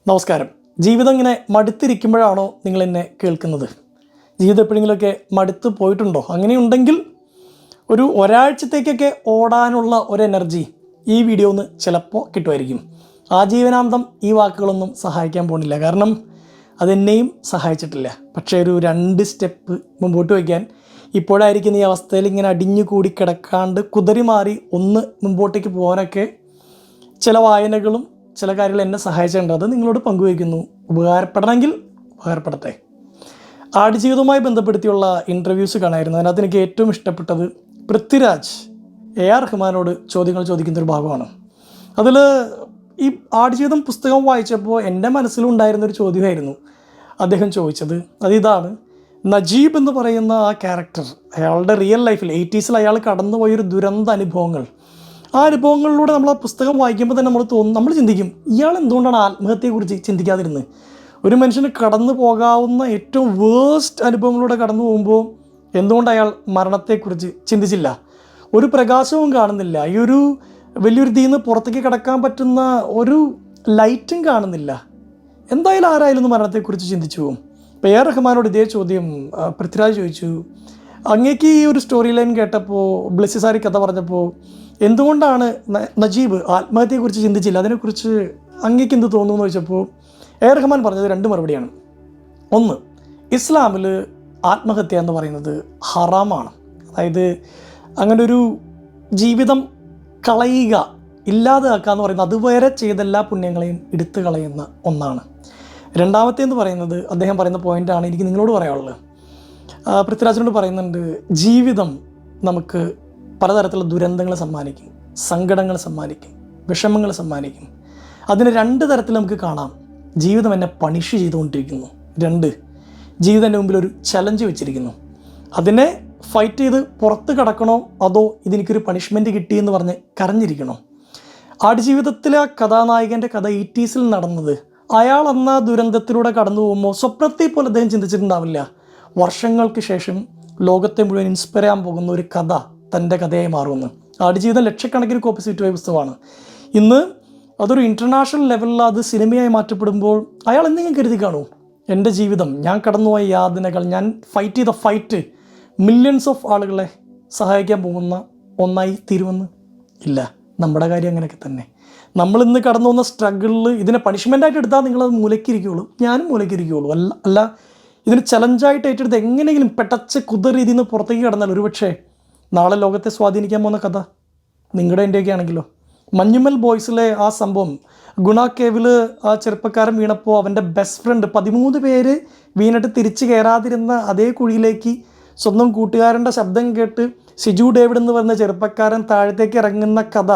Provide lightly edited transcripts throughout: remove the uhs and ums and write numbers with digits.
നമസ്കാരം. ജീവിതം ഇങ്ങനെ മടുത്തിരിക്കുമ്പോഴാണോ നിങ്ങൾ എന്നെ കേൾക്കുന്നത്? ജീവിതം എപ്പോഴെങ്കിലുമൊക്കെ മടുത്ത് പോയിട്ടുണ്ടോ? അങ്ങനെയുണ്ടെങ്കിൽ ഒരാഴ്ചത്തേക്കൊക്കെ ഓടാനുള്ള ഒരു എനർജി ഈ വീഡിയോ ഒന്ന് ചിലപ്പോൾ കിട്ടുമായിരിക്കും. ആജീവനാന്തം ഈ വാക്കുകളൊന്നും സഹായിക്കാൻ പോകുന്നില്ല, കാരണം അതെന്നെയും സഹായിച്ചിട്ടില്ല. പക്ഷേ ഒരു 2 സ്റ്റെപ്പ് മുമ്പോട്ട് വയ്ക്കാൻ ഇപ്പോഴായിരിക്കുന്ന ഈ അവസ്ഥയിൽ ഇങ്ങനെ അടിഞ്ഞു കൂടി കിടക്കാണ്ട് കുതറി മാറി ഒന്ന് മുമ്പോട്ടേക്ക് പോകാനൊക്കെ ചില വായനകളും ചില കാര്യങ്ങൾ എന്നെ സഹായിച്ചിട്ടുണ്ട്. അത് നിങ്ങളോട് പങ്കുവയ്ക്കുന്നു. ഉപകാരപ്പെടണമെങ്കിൽ ഉപകാരപ്പെടട്ടെ. ആടുജീവിതവുമായി ബന്ധപ്പെടുത്തിയുള്ള ഇൻ്റർവ്യൂസ് കാണായിരുന്നു. അതിനകത്ത് എനിക്ക് ഏറ്റവും ഇഷ്ടപ്പെട്ടത് പൃഥ്വിരാജ് AR റഹ്മാനോട് ചോദ്യങ്ങൾ ചോദിക്കുന്നൊരു ഭാഗമാണ്. അതിൽ ഈ ആടുജീവിതം പുസ്തകം വായിച്ചപ്പോൾ എൻ്റെ മനസ്സിലുണ്ടായിരുന്നൊരു ചോദ്യമായിരുന്നു അദ്ദേഹം ചോദിച്ചത്. അതിതാണ്, നജീബ് എന്ന് പറയുന്ന ആ ക്യാരക്ടർ, അയാളുടെ റിയൽ ലൈഫിൽ 80s അയാൾ കടന്നുപോയൊരു ദുരന്ത അനുഭവങ്ങൾ, ആ അനുഭവങ്ങളിലൂടെ നമ്മൾ ആ പുസ്തകം വായിക്കുമ്പോൾ തന്നെ നമ്മൾ ചിന്തിക്കും, ഇയാൾ എന്തുകൊണ്ടാണ് ആത്മഹത്യയെക്കുറിച്ച് ചിന്തിക്കാതിരുന്നത്? ഒരു മനുഷ്യന് കടന്നു പോകാവുന്ന ഏറ്റവും വേഴ്സ്റ്റ് അനുഭവങ്ങളിലൂടെ കടന്നു പോകുമ്പോൾ എന്തുകൊണ്ട് അയാൾ മരണത്തെക്കുറിച്ച് ചിന്തിച്ചില്ല? ഒരു പ്രകാശവും കാണുന്നില്ല, ഈ ഒരു വലിയൊരു തീന്ന് പുറത്തേക്ക് കിടക്കാൻ പറ്റുന്ന ഒരു ലൈറ്റും കാണുന്നില്ല. എന്തായാലും ആരായാലും മരണത്തെക്കുറിച്ച് ചിന്തിച്ചു പോകും. ഇപ്പോൾ AR റഹ്മാനോട് ഇതേ ചോദ്യം പൃഥ്വിരാജ് ചോദിച്ചു. അങ്ങേക്ക് ഈ ഒരു സ്റ്റോറി ലൈൻ കേട്ടപ്പോൾ, ബ്ലെസ്സി സാരി കഥ പറഞ്ഞപ്പോൾ എന്തുകൊണ്ടാണ് നജീബ് ആത്മഹത്യയെക്കുറിച്ച് ചിന്തിച്ചില്ല, അതിനെക്കുറിച്ച് അങ്ങേക്ക് എന്ത് തോന്നുന്നു എന്ന് ചോദിച്ചപ്പോൾ AR റഹ്മാൻ പറഞ്ഞത് 2 മറുപടിയാണ്. ഒന്ന്, ഇസ്ലാമിൽ ആത്മഹത്യ എന്ന് പറയുന്നത് ഹറാമാണ്. അതായത് അങ്ങനൊരു ജീവിതം കളയുക, ഇല്ലാതാക്കുക എന്ന് പറയുന്നത് അതുവരെ ചെയ്ത എല്ലാ പുണ്യങ്ങളെയും എടുത്തു കളയുന്ന ഒന്നാണ്. രണ്ടാമത്തേന്ന് പറയുന്നത്, അദ്ദേഹം പറയുന്ന പോയിൻ്റാണ് എനിക്ക് നിങ്ങളോട് പറയാനുള്ളത്. പൃഥ്വിരാജിനോട് പറയുന്നുണ്ട്, ജീവിതം നമുക്ക് പലതരത്തിലുള്ള ദുരന്തങ്ങൾ സമ്മാനിക്കും, സങ്കടങ്ങൾ സമ്മാനിക്കും, വിഷമങ്ങൾ സമ്മാനിക്കും. അതിന് 2 തരത്തിൽ നമുക്ക് കാണാം. ജീവിതം എന്നെ പണിഷ് ചെയ്തുകൊണ്ടിരിക്കുന്നു. 2, ജീവിതം എൻ്റെ മുമ്പിൽ ഒരു ചലഞ്ച് വെച്ചിരിക്കുന്നു. അതിനെ ഫൈറ്റ് ചെയ്ത് പുറത്ത് കടക്കണോ, അതോ ഇതെനിക്കൊരു പണിഷ്മെൻറ്റ് കിട്ടിയെന്ന് പറഞ്ഞ് കരഞ്ഞിരിക്കണോ? ആടുജീവിതത്തിലെ ആ കഥാനായകൻ്റെ കഥ 80s നടന്നത്, അയാൾ അന്ന് ആ ദുരന്തത്തിലൂടെ കടന്നു പോകുമ്പോൾ സ്വപ്നത്തെ പോലെ അദ്ദേഹം ചിന്തിച്ചിട്ടുണ്ടാവില്ല വർഷങ്ങൾക്ക് ശേഷം ലോകത്തെ മുഴുവൻ ഇൻസ്പയർ ചെയ്യാൻ പോകുന്ന ഒരു കഥ തൻ്റെ കഥയായി മാറുമെന്ന്. ആടുജീവിതം ലക്ഷക്കണക്കിന് കോപ്പീസ് വിറ്റുപോയ പുസ്തകമാണ്. ഇന്ന് അതൊരു ഇൻ്റർനാഷണൽ ലെവലിൽ അത് സിനിമയായി മാറ്റപ്പെടുമ്പോൾ അയാൾ എന്തെങ്കിലും കരുതി കാണൂ, എൻ്റെ ജീവിതം, ഞാൻ കടന്നുപോയ യാതനകൾ, ഞാൻ ഫൈറ്റ് ചെയ്ത ഫൈറ്റ് മില്യൺസ് ഓഫ് ആളുകളെ സഹായിക്കാൻ പോകുന്ന ഒന്നായി തീരുമെന്ന്? ഇല്ല. നമ്മുടെ കാര്യം അങ്ങനെയൊക്കെ തന്നെ. നമ്മളിന്ന് കടന്നു പോകുന്ന സ്ട്രഗിളിൽ ഇതിനെ പണിഷ്മെൻ്റായിട്ട് എടുത്താൽ നിങ്ങളത് മൂലക്കിരിക്കുകയുള്ളൂ, ഞാനും മൂലക്കിരിക്കുകയുള്ളൂ. അല്ല ഇതിന് ചലഞ്ചായിട്ട് ഏറ്റെടുത്ത് എങ്ങനെയെങ്കിലും പെട്ടച്ച് കുതിർ ഇതിൽ നിന്ന് പുറത്തേക്ക് കടന്നാൽ ഒരുപക്ഷെ നാളെ ലോകത്തെ സ്വാധീനിക്കാൻ പോകുന്ന കഥ നിങ്ങളുടെ എൻ്റെയൊക്കെ ആണെങ്കിലോ? മഞ്ഞുമൽ ബോയ്സിലെ ആ സംഭവം, ഗുണ കേവിൽ ആ ചെറുപ്പക്കാരൻ വീണപ്പോൾ അവൻ്റെ ബെസ്റ്റ് ഫ്രണ്ട് 13 പേര് വീണിട്ട് തിരിച്ച് കയറാതിരുന്ന അതേ കുഴിയിലേക്ക് സ്വന്തം കൂട്ടുകാരൻ്റെ ശബ്ദം കേട്ട് സിജു ഡേവിഡ് എന്ന് പറയുന്ന ചെറുപ്പക്കാരൻ താഴത്തേക്ക് ഇറങ്ങുന്ന കഥ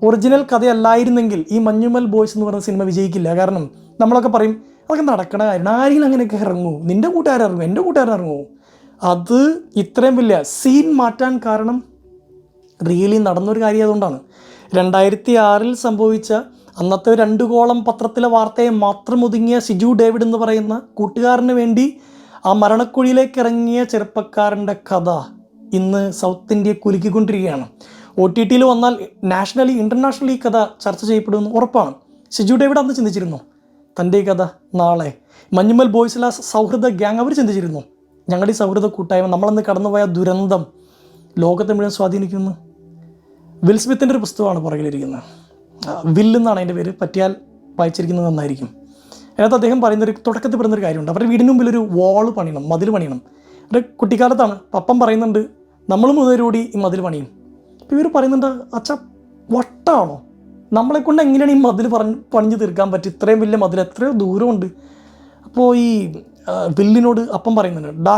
ഒറിജിനൽ കഥയല്ലായിരുന്നെങ്കിൽ ഈ മഞ്ഞുമൽ ബോയ്സ് എന്ന് പറയുന്ന സിനിമ വിജയിക്കില്ല. കാരണം നമ്മളൊക്കെ പറയും അതൊക്കെ നടക്കണ കാര്യം, ആരെങ്കിലും അങ്ങനെയൊക്കെ ഇറങ്ങൂ, നിൻ്റെ കൂട്ടുകാരൻ ഇറങ്ങും, എൻ്റെ കൂട്ടുകാരൻ ഇറങ്ങുമോ? അത് ഇത്രയും വലിയ സീൻ മാറ്റാൻ കാരണം റിയലി നടന്നൊരു കാര്യം അതുകൊണ്ടാണ്. 2006 സംഭവിച്ച അന്നത്തെ 2 കോളം പത്രത്തിലെ വാർത്തയെ മാത്രം ഒതുങ്ങിയ സിജു ഡേവിഡ് എന്ന് പറയുന്ന കൂട്ടുകാരന് വേണ്ടി ആ മരണക്കുഴിയിലേക്ക് ഇറങ്ങിയ ചെറുപ്പക്കാരൻ്റെ കഥ ഇന്ന് സൗത്ത് ഇന്ത്യയെ കുലുക്കിക്കൊണ്ടിരിക്കുകയാണ്. OTT വന്നാൽ നാഷണലി ഇൻ്റർനാഷണലി ഈ കഥ ചർച്ച ചെയ്യപ്പെടുമെന്ന് ഉറപ്പാണ്. സിജു ഡേവിഡ് അന്ന് ചിന്തിച്ചിരുന്നു തൻ്റെ ഈ കഥ നാളെ മഞ്ഞുമൽ ബോയ്സിലെ സൗഹൃദ ഗ്യാങ് അവർ ചിന്തിച്ചിരുന്നു ഞങ്ങളുടെ ഈ സൗഹൃദ കൂട്ടായ്മ, നമ്മളന്ന് കടന്നുപോയ ദുരന്തം ലോകത്തെ മുഴുവൻ സ്വാധീനിക്കുന്നു? വിൽ സ്മിത്തിൻ്റെ ഒരു പുസ്തകമാണ് പുറകിലിരിക്കുന്നത്. വിൽ എന്നാണ് അതിൻ്റെ പേര്, പറ്റിയാൽ വായിച്ചിരിക്കുന്നത് നന്നായിരിക്കും. അതിനകത്ത് അദ്ദേഹം പറയുന്നൊരു തുടക്കത്തിൽ പറയുന്നൊരു കാര്യമുണ്ട്. അവരുടെ വീടിന് മുമ്പിൽ ഒരു വാള് പണിയണം, മതിൽ പണിയണം. അവരുടെ കുട്ടിക്കാലത്താണ്. പപ്പൻ പറയുന്നുണ്ട് നമ്മൾ മുതലോടി ഈ മതിൽ പണിയും. അപ്പോൾ ഇവർ പറയുന്നുണ്ട്, അച്ഛാ വട്ടാണോ, നമ്മളെക്കൊണ്ട് എങ്ങനെയാണ് ഈ മതിൽ പണിഞ്ഞ് തീർക്കാൻ പറ്റും? ഇത്രയും വലിയ മതിൽ എത്രയോ ദൂരമുണ്ട്. അപ്പോൾ ഈ വില്ലിനോട് അപ്പം പറയുന്നുണ്ട്,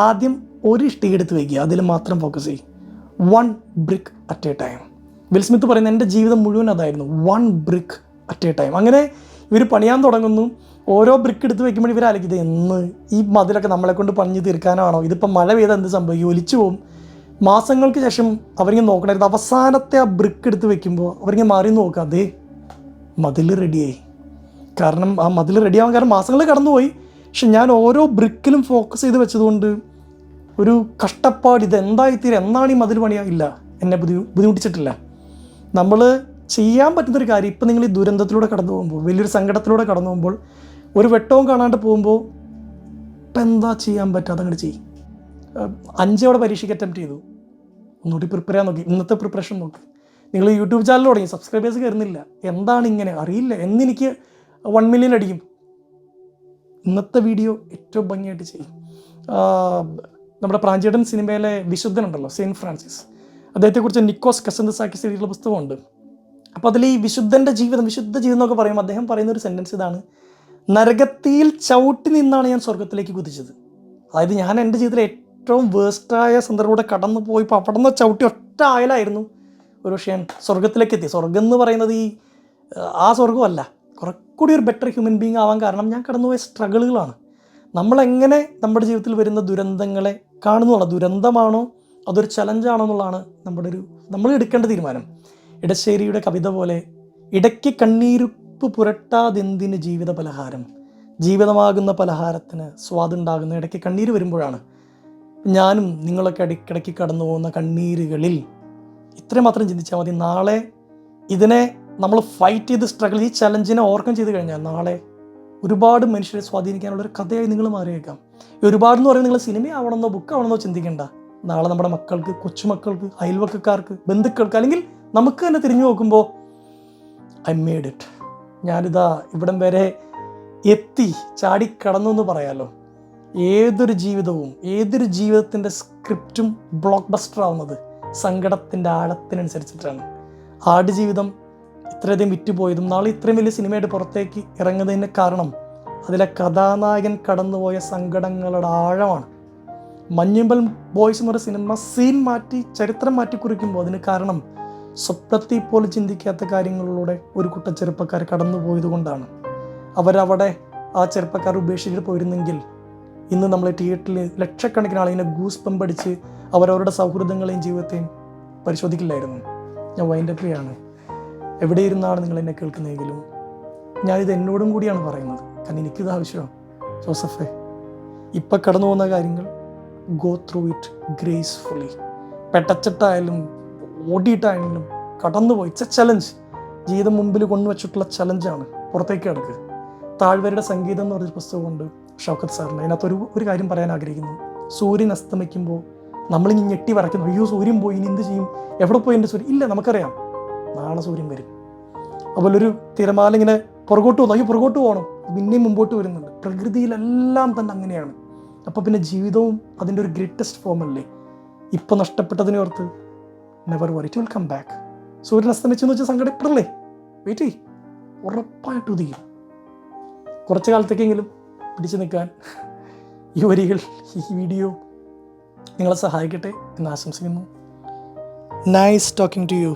ആദ്യം ഒരു ഇഷ്ടിക എടുത്ത് വയ്ക്കുക, അതിൽ മാത്രം ഫോക്കസ് ചെയ്യും, 1 brick at a time. Will Smith പറയുന്നത് എൻ്റെ ജീവിതം മുഴുവൻ അതായിരുന്നു, 1 brick at a time. അങ്ങനെ ഇവർ പണിയാൻ തുടങ്ങുന്നു. ഓരോ ബ്രിക്ക് എടുത്ത് വയ്ക്കുമ്പോൾ ഇവർ ആലോചിക്കുന്നത്, എന്ന് ഈ മതിലൊക്കെ നമ്മളെ കൊണ്ട് പണിഞ്ഞ് തീർക്കാനാണോ? ഇതിപ്പോൾ മഴ പെയ്താൽ എന്ത് സംഭവിക്കും? ഒലിച്ചു പോകും. മാസങ്ങൾക്ക് ശേഷം അവരിങ്ങനെ നോക്കണമായിരുന്നു. അവസാനത്തെ ആ ബ്രിക്ക് എടുത്ത് വയ്ക്കുമ്പോൾ അവരിങ്ങനെ മാറി നോക്കുക, അതേ മതിൽ റെഡിയായി. കാരണം ആ മതിൽ റെഡിയാവാൻ കാരണം മാസങ്ങൾ കടന്നുപോയി. പക്ഷെ ഞാൻ ഓരോ ബ്രിക്കിലും ഫോക്കസ് ചെയ്ത് വെച്ചതുകൊണ്ട് ഒരു കഷ്ടപ്പാട്, ഇതെന്തായിത്തീരും, എന്നാണ് ഈ മതിൽ പണിയാ? ഇല്ല, എന്നെ ബുദ്ധിമുട്ടിച്ചിട്ടില്ല. നമ്മൾ ചെയ്യാൻ പറ്റുന്നൊരു കാര്യം, ഇപ്പം നിങ്ങൾ ഈ ദുരന്തത്തിലൂടെ കടന്നു പോകുമ്പോൾ, വലിയൊരു സങ്കടത്തിലൂടെ കടന്നു പോകുമ്പോൾ, ഒരു വെട്ടവും കാണാണ്ട് പോകുമ്പോൾ ഇപ്പം എന്താ ചെയ്യാൻ പറ്റുക അതങ്ങോട്ട് ചെയ്യും. 5 അവിടെ പരീക്ഷയ്ക്ക് അറ്റംപ്റ്റ് ചെയ്തു, ഒന്നുകൂടി പ്രിപ്പയർ ചെയ്യാൻ നോക്കി, ഇന്നത്തെ പ്രിപ്പറേഷൻ നോക്കി. നിങ്ങൾ യൂട്യൂബ് ചാനൽ തുടങ്ങി, സബ്സ്ക്രൈബേഴ്സ് കയറുന്നില്ല, എന്താണ് ഇങ്ങനെ അറിയില്ല, എന്നെനിക്ക് 1 മില്യൺ അടിക്കും. ഇന്നത്തെ വീഡിയോ ഏറ്റവും ഭംഗിയായിട്ട് ചെയ്യും. നമ്മുടെ പ്രാഞ്ചേട്ടൻ സിനിമയിലെ വിശുദ്ധനുണ്ടല്ലോ, സെയിൻറ്റ് ഫ്രാൻസിസ്, അദ്ദേഹത്തെക്കുറിച്ച് നിക്കോസ് കസന്തസാക്കിസ് എഴുതിയിട്ടുള്ള പുസ്തകമുണ്ട്. അപ്പോൾ അതിൽ ഈ വിശുദ്ധ ജീവിതം എന്നൊക്കെ പറയുമ്പോൾ അദ്ദേഹം പറയുന്ന ഒരു സെൻറ്റൻസ് ഇതാണ്: നരകത്തിയിൽ ചവിട്ടി നിന്നാണ് ഞാൻ സ്വർഗത്തിലേക്ക് കുതിച്ചത്. അതായത് ഞാൻ എൻ്റെ ജീവിതത്തിലെ ഏറ്റവും വേസ്റ്റായ സന്ദർഭത്തിലൂടെ കടന്നു പോയപ്പോൾ അവിടെ നിന്ന് ചവിട്ടി ഒറ്റ ആയാലായിരുന്നു ഒരു പക്ഷേ ഞാൻ സ്വർഗത്തിലേക്ക് എത്തി. സ്വർഗം എന്ന് പറയുന്നത് ആ സ്വർഗമല്ല, കുറെ കൂടി ഒരു ബെറ്റർ ഹ്യൂമൻ ബീങ് ആവാൻ കാരണം ഞാൻ കടന്നുപോയ സ്ട്രഗിളുകളാണ്. നമ്മളെങ്ങനെ നമ്മുടെ ജീവിതത്തിൽ വരുന്ന ദുരന്തങ്ങളെ കാണുന്നുള്ള, ദുരന്തമാണോ അതൊരു ചലഞ്ചാണോ എന്നുള്ളതാണ് നമ്മൾ എടുക്കേണ്ട തീരുമാനം. ഇടശ്ശേരിയുടെ കവിത പോലെ, ഇടയ്ക്ക് കണ്ണീരുപ്പ് പുരട്ടാതെന്തിന് ജീവിത പലഹാരം, ജീവിതമാകുന്ന പലഹാരത്തിന് സ്വാദുണ്ടാകുന്ന ഇടയ്ക്ക് കണ്ണീര് വരുമ്പോഴാണ്. ഞാനും നിങ്ങളൊക്കെ ഇടയ്ക്കിടയ്ക്ക് കടന്നു പോകുന്ന കണ്ണീരുകളിൽ ഇത്രയും മാത്രം ചിന്തിച്ചാൽ മതി. നാളെ ഇതിനെ നമ്മൾ ഫൈറ്റ് ചെയ്ത് സ്ട്രഗിൾ, ഈ ചലഞ്ചിനെ ഓവർകം ചെയ്ത് കഴിഞ്ഞാൽ നാളെ ഒരുപാട് മനുഷ്യരെ സ്വാധീനിക്കാനുള്ളൊരു കഥയായി നിങ്ങൾ മാറിയേക്കാം. ഈ ഒരുപാട് എന്ന് പറയുന്നത് നിങ്ങൾ സിനിമയാവണമെന്നോ ബുക്കാവണമെന്നോ ചിന്തിക്കേണ്ട. നാളെ നമ്മുടെ മക്കൾക്ക്, കൊച്ചുമക്കൾക്ക്, അയൽവക്കക്കാർക്ക്, ബന്ധുക്കൾക്ക്, അല്ലെങ്കിൽ നമുക്ക് തന്നെ തിരിഞ്ഞു നോക്കുമ്പോൾ ഐ മേഡ് ഇറ്റ്, ഞാനിതാ ഇവിടം വരെ എത്തി, ചാടിക്കടന്നു എന്ന് പറയാമല്ലോ. ഏതൊരു ജീവിതത്തിൻ്റെ സ്ക്രിപ്റ്റും ബ്ലോക്ക് ബസ്റ്റർ ആവുന്നത് സങ്കടത്തിൻ്റെ ആഴത്തിനനുസരിച്ചിട്ടാണ്. ആടുജീവിതം ഇത്രയധികം വിറ്റുപോയതും നാളെ ഇത്രയും വലിയ സിനിമയായിട്ട് പുറത്തേക്ക് ഇറങ്ങുന്നതിന് കാരണം അതിലെ കഥാനായകൻ കടന്നുപോയ സങ്കടങ്ങളുടെ ആഴമാണ്. മഞ്ഞുമ്പൽ ബോയ്സ് എന്ന് പറയുന്ന സിനിമ സീൻ മാറ്റി, ചരിത്രം മാറ്റി കുറിക്കുമ്പോൾ അതിന് കാരണം സ്വപ്നത്തിൽ പോലും ചിന്തിക്കാത്ത കാര്യങ്ങളിലൂടെ ഒരു കൂട്ടം ചെറുപ്പക്കാർ കടന്നു പോയത് കൊണ്ടാണ്. അവരവിടെ ആ ചെറുപ്പക്കാർ ഉപേക്ഷിച്ചിട്ട് പോയിരുന്നെങ്കിൽ ഇന്ന് നമ്മൾ തിയേറ്ററിൽ ലക്ഷക്കണക്കിന് ആളിങ്ങനെ ഗൂസ് പമ്പടിച്ച് അവരവരുടെ സൗഹൃദങ്ങളെയും ജീവിതത്തെയും പരിശോധിക്കില്ലായിരുന്നു. ഞാൻ വൈൻഡപ്പ് ചെയ്യാണ്. എവിടെ ഇരുന്നാണ് നിങ്ങൾ എന്നെ കേൾക്കുന്നതെങ്കിലും ഞാനിത് എന്നോടും കൂടിയാണ് പറയുന്നത്, കാരണം എനിക്കിത് ആവശ്യമാണ്. ജോസഫേ, ഇപ്പം കടന്നു പോകുന്ന കാര്യങ്ങൾ ഗോ ത്രൂ ഇറ്റ് ഗ്രേസ്ഫുള്ളി. പെട്ടച്ചിട്ടായാലും ഓടിയിട്ടായാലും കടന്നുപോയി. It's A challenge. ജീവിതം മുമ്പിൽ കൊണ്ടുവച്ചിട്ടുള്ള ചലഞ്ചാണ്. പുറത്തേക്ക് കിടക്കുക. താഴ്വരയുടെ സംഗീതം എന്ന് പറഞ്ഞൊരു പുസ്തകമുണ്ട് ഷൗക്കത്ത് സാറിന്. അതിനകത്ത് ഒരു കാര്യം പറയാൻ ആഗ്രഹിക്കുന്നു. സൂര്യൻ അസ്തമിക്കുമ്പോൾ നമ്മളിനി ഞെട്ടി വരയ്ക്കുന്നു, അയ്യോ സൂര്യൻ പോയി, ഇനി എന്ത് ചെയ്യും, എവിടെ പോയി എൻ്റെ സൂര്യൻ? ഇല്ല, നമുക്കറിയാം നാളെ സൂര്യൻ വരും. അതുപോലെ ഒരു തിരമാല ഇങ്ങനെ പുറകോട്ട് പോകുന്നു, അയ്യോ പുറകോട്ട് പോകണം, പിന്നെയും മുമ്പോട്ട് വരുന്നുണ്ട്. പ്രകൃതിയിലെല്ലാം തന്നെ അങ്ങനെയാണ്. അപ്പോൾ പിന്നെ ജീവിതവും അതിൻ്റെ ഒരു ഗ്രേറ്റസ്റ്റ് ഫോം അല്ലേ. ഇപ്പം നഷ്ടപ്പെട്ടതിനെ ഓർത്ത് never worry, it will come back. സൂര്യൻ അസ്തമിച്ചെന്ന് വെച്ചാൽ സങ്കടപ്പെടല്ലേ, വെയിറ്റ് ചെയ്യ്, ഉറപ്പായിട്ട് ഉദിക്കും. കുറച്ച് കാലത്തേക്കെങ്കിലും പിടിച്ചു നിൽക്കാൻ ഈ വരികൾ, ഈ വീഡിയോ നിങ്ങളെ സഹായിക്കട്ടെ എന്ന് ആശംസിക്കുന്നു. Nice talking to U.